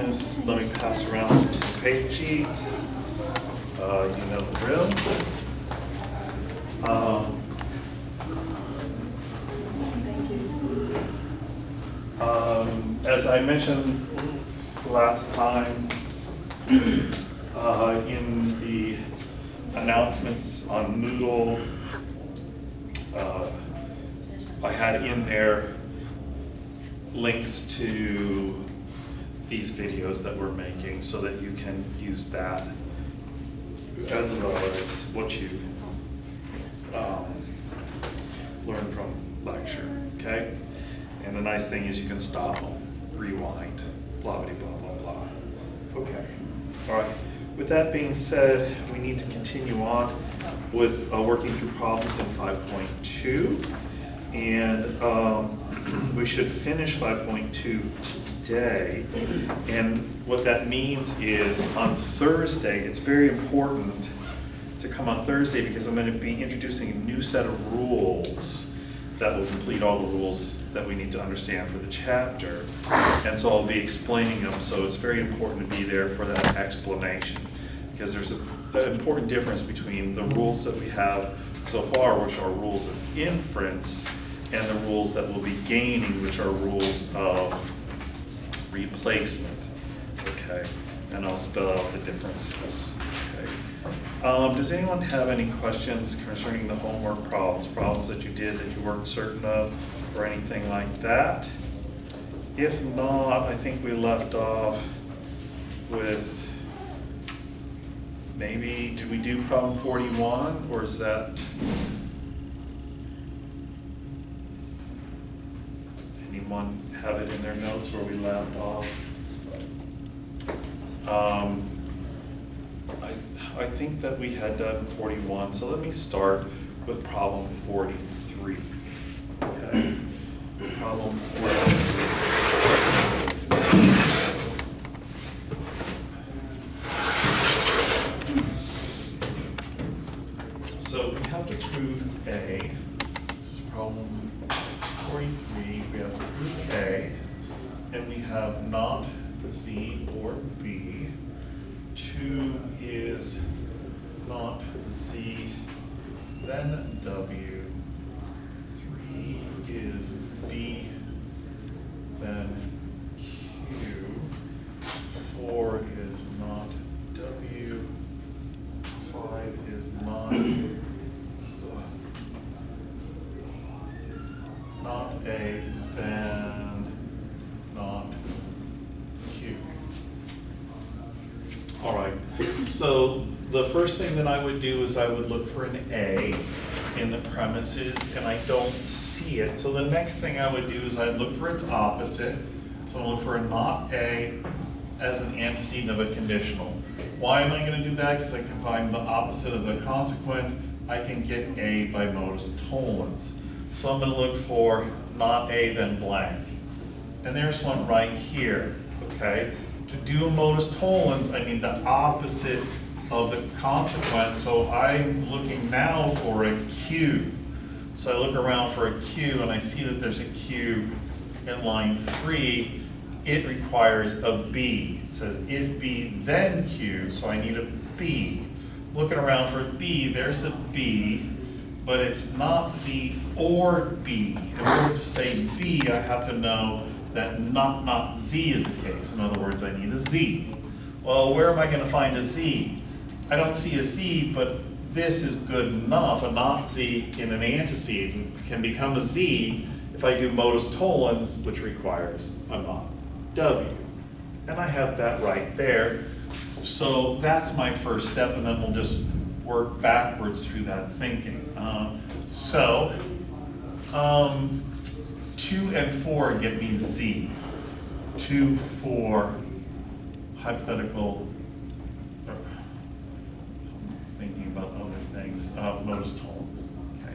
questions, let me pass around the participation sheet. You know the drill. As I mentioned last time, in the announcements on Moodle, I had in there links to these videos that we're making so that you can use that as well as what you learn from lecture, okay? And the nice thing is you can stop, rewind, blah, blah, blah, blah, blah. Okay, all right. With that being said, we need to continue on with working through problems in 5.2. And we should finish 5.2 today. And what that means is on Thursday, it's very important to come on Thursday because I'm going to be introducing a new set of rules that will complete all the rules that we need to understand for the chapter. And so I'll be explaining them, so it's very important to be there for that explanation because there's an important difference between the rules that we have so far, which are rules of inference, and the rules that we'll be gaining, which are rules of replacement, okay? And I'll spell out the differences, okay? Does anyone have any questions concerning the homework problems that you did that you weren't certain of, or anything like that? If not, I think we left off with maybe, did we do problem 41, or is that? Anyone have it in their notes where we left off? I think that we had done 41, so let me start with problem 43. Okay, problem 43. So we have to prove A. This is problem 43. We have to prove A, and we have not Z or B. 2 is not Z, then W. 3 is B, then Q. 4 is not W. 5 is not A, then not Q. All right, so the first thing that I would do is I would look for an A in the premises, and I don't see it. So the next thing I would do is I'd look for its opposite. So I'll look for a not A as an antecedent of a conditional. Why am I going to do that? Because I can find the opposite of the consequent. I can get A by modus tollens. So I'm going to look for not A, then blank. And there's one right here, okay? To do a modus tollens, I need the opposite of the consequent, so I'm looking now for a Q. So I look around for a Q, and I see that there's a Q in line 3. It requires a B. It says if B, then Q, so I need a B. Looking around for a B, there's a B, but it's not Z or B. In order to say B, I have to know that not Z is the case. In other words, I need a Z. Well, where am I going to find a Z? I don't see a Z, but this is good enough. A not Z in an antecedent can become a Z if I do modus tollens, which requires a not W. And I have that right there. So that's my first step, and then we'll just work backwards through that thinking. 2 and 4 get me Z. 2, 4, hypothetical, I'm thinking about other things, modus tollens, okay.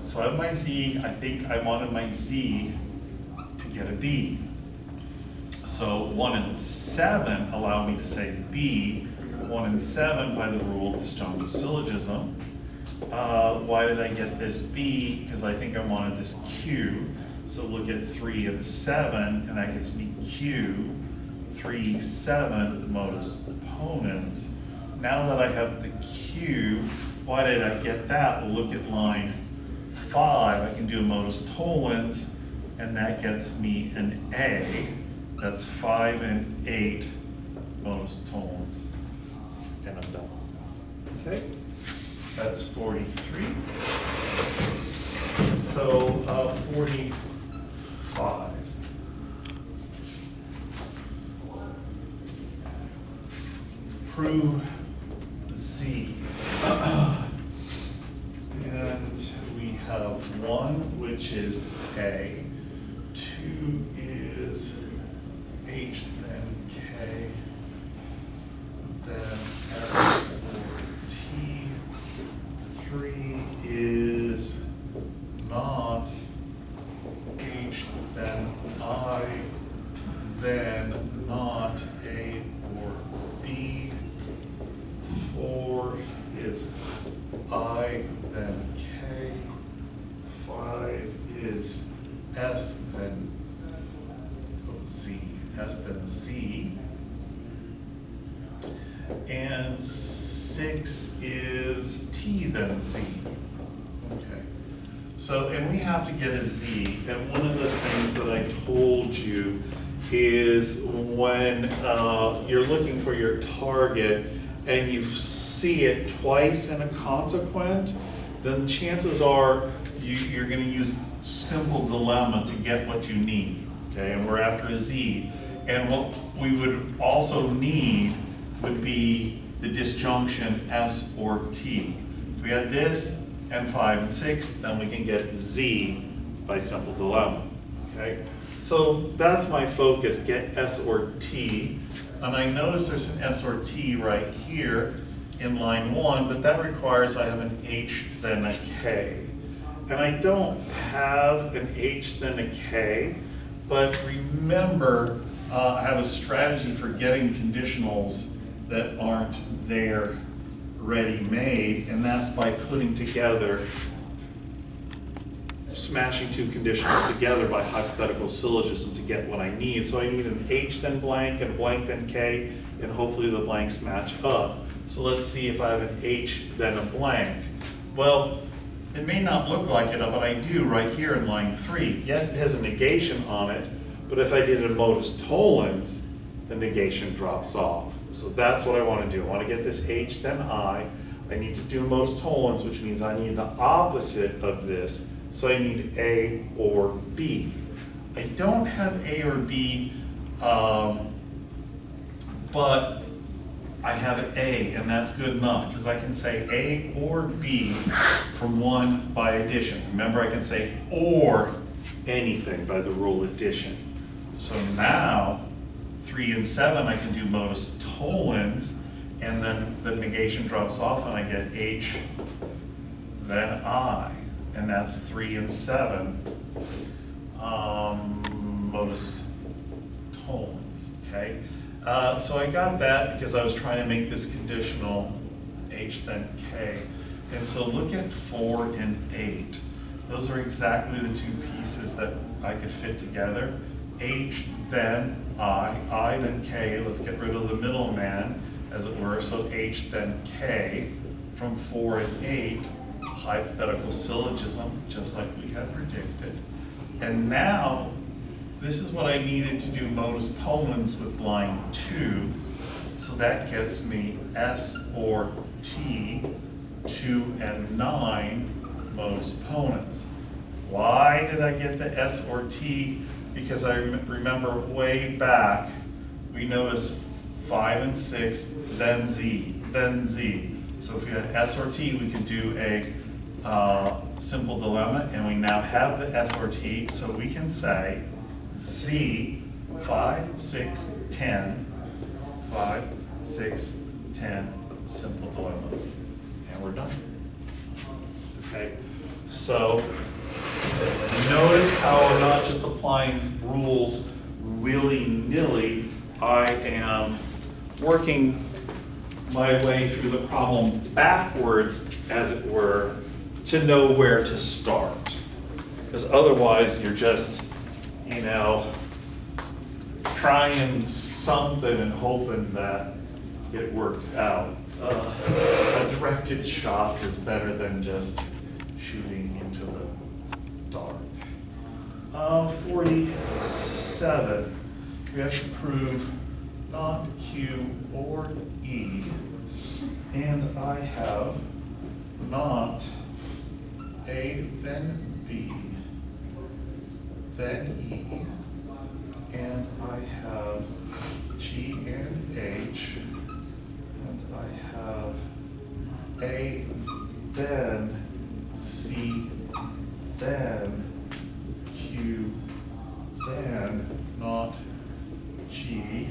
So I have my Z, I think I wanted my Z to get a B. So 1 and 7 allow me to say B. 1 and 7 by the rule of disjunctive syllogism. Why did I get this B? Because I think I wanted this Q. So look at 3 and 7, and that gets me Q. 3, 7 modus ponens. Now that I have the Q, why did I get that? Well, look at line 5, I can do a modus tollens, and that gets me an A. That's 5 and 8 modus tollens, and I'm done. Okay, that's 43. So 45. Prove Z. And we have 1, which is A, 2 is H, then K, then S or T, 3 is not H, then I, then not A or B, 4 is I, then K, 5 is S, then Z, S, then Z, and 6 is T, then Z. Okay. So, and we have to get a Z, and one of the things that I told you is when you're looking for your target and you see it twice in a consequent, then chances are you're going to use simple dilemma to get what you need, okay? And we're after a Z. And what we would also need would be the disjunction S or T. If we had this and 5 and 6, then we can get Z by simple dilemma, okay? So that's my focus, get S or T. And I notice there's an S or T right here in line 1, but that requires I have an H, then a K. And I don't have an H, then a K, but remember, I have a strategy for getting conditionals that aren't there ready-made, and that's by putting together, smashing two conditionals together by hypothetical syllogism to get what I need. So I need an H then blank and a blank then K, and hopefully the blanks match up. So let's see if I have an H then a blank. Well, it may not look like it, but I do right here in line 3. Yes, it has a negation on it, but if I did a modus tollens, the negation drops off. So that's what I want to do. I want to get this H then I. I need to do a modus tollens, which means I need the opposite of this. So I need A or B. I don't have A or B, but I have an A, and that's good enough because I can say A or B from 1 by addition. Remember, I can say or anything by the rule addition. So now 3 and 7 I can do modus tollens, and then the negation drops off and I get H then I, and that's 3 and 7 modus tollens, okay? So I got that because I was trying to make this conditional H then K. And so look at 4 and 8. Those are exactly the two pieces that I could fit together. H then I then K. Let's get rid of the middleman, as it were. So H then K from 4 and 8, hypothetical syllogism, just like we had predicted. And now, this is what I needed to do modus ponens with line 2. So that gets me S or T, 2 and 9 modus ponens. Why did I get the S or T? Because I remember way back, we noticed 5 and 6, then Z, then Z. So if we had S or T, we could do a simple dilemma, and we now have the S or T, so we can say Z, 5, 6, 10, 5, 6, 10, simple dilemma, and we're done. Okay, so notice how I'm not just applying rules willy-nilly. I am working my way through the problem backwards, as it were, to know where to start. Because otherwise you're just, you know, trying something and hoping that it works out. A directed shot is better than just shooting into the dark. 47, we have to prove not Q or E, and I have not A, then B, then E, and I have G and H, and I have A, then C, then Q, then not G.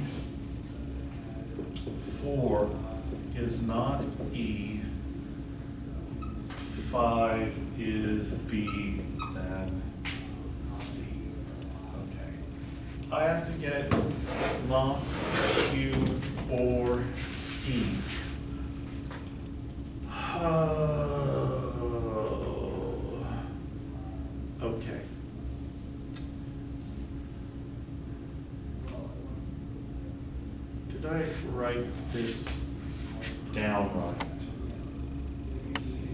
4 is not E. 5 is B, then C. Okay. I have to get not Q or E. Okay. Did I write this down right? Let's see.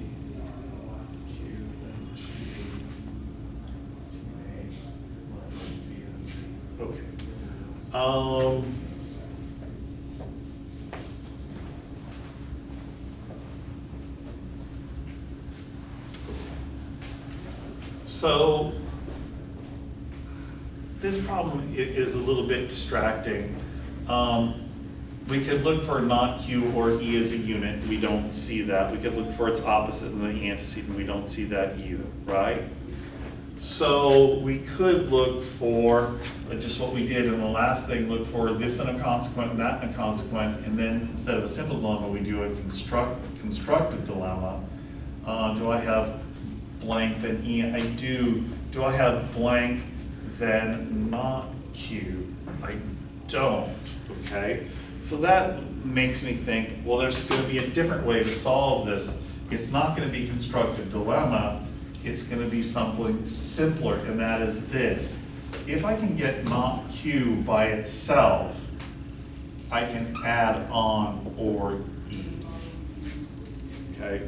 Q, then G, H, B, and C. Okay. So this problem is a little bit distracting. We could look for not Q or E as a unit, we don't see that. We could look for its opposite in the antecedent, we don't see that either, right? So we could look for just what we did in the last thing, look for this in a consequent and that in a consequent, and then instead of a simple dilemma, we do a constructive dilemma. Do I have blank then E? I do. Do I have blank then not Q? I don't, okay? So that makes me think, well, there's going to be a different way to solve this. It's not going to be constructive dilemma, it's going to be something simpler, and that is this. If I can get not Q by itself, I can add on or E, okay?